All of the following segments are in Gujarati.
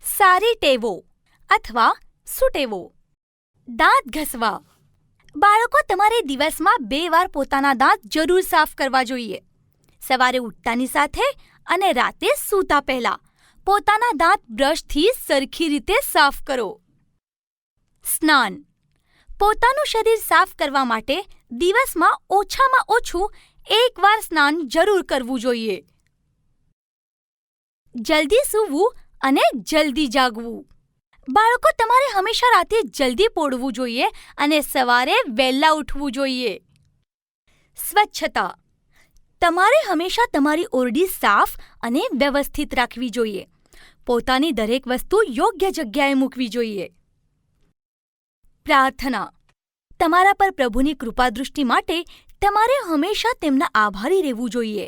સારી ટેવો અથવા સુટેવો. દાંત ઘસવા. બાળકો, તમારે દિવસમાં 2 વાર પોતાના દાંત જરૂર સાફ કરવા જોઈએ. સવારે ઉઠતાની સાથે અને રાતે સૂતા પહેલા પોતાના દાંત બ્રશથી સરખી રીતે સાફ કરો. સ્નાન. પોતાનું શરીર સાફ કરવા માટે દિવસમાં ઓછામાં ઓછું 1 વાર સ્નાન જરૂર કરવું જોઈએ. જલ્દી સૂવું અને જલ્દી જાગવું. બાળકો, તમારે હંમેશા રાતે જલ્દી પોઢવું જોઈએ અને સવારે વહેલા ઉઠવું જોઈએ. સ્વચ્છતા. તમારે હંમેશા તમારી ઓરડી સાફ અને વ્યવસ્થિત રાખવી જોઈએ. પોતાની દરેક વસ્તુ યોગ્ય જગ્યાએ મૂકવી જોઈએ. પ્રાર્થના. તમારા પર પ્રભુની કૃપાદૃષ્ટિ માટે તમારે હંમેશા તેમના આભારી રહેવું જોઈએ.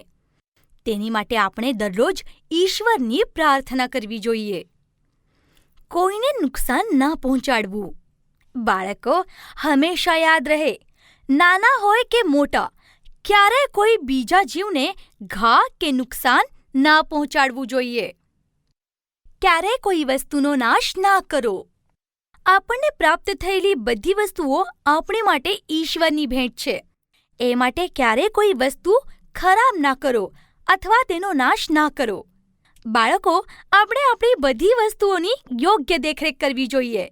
તેની માટે આપણે દરરોજ ઈશ્વરની પ્રાર્થના કરવી જોઈએ. કોઈને નુકસાન ન પહોંચાડવું. બાળકો, હંમેશા યાદ રહે, નાના હોય કે મોટા, ક્યારેય કોઈ બીજા જીવને ઘા કે નુકસાન ન પહોંચાડવું જોઈએ. ક્યારેય કોઈ વસ્તુનો નાશ ના કરો. આપણને પ્રાપ્ત થયેલી બધી વસ્તુઓ આપણી માટે ઈશ્વરની ભેટ છે. એ માટે ક્યારેય કોઈ વસ્તુ ખરાબ ના કરો અથવા તેનો નાશ ના કરો. બાળકો, આપણે આપણી બધી વસ્તુઓની યોગ્ય દેખરેખ કરવી જોઈએ.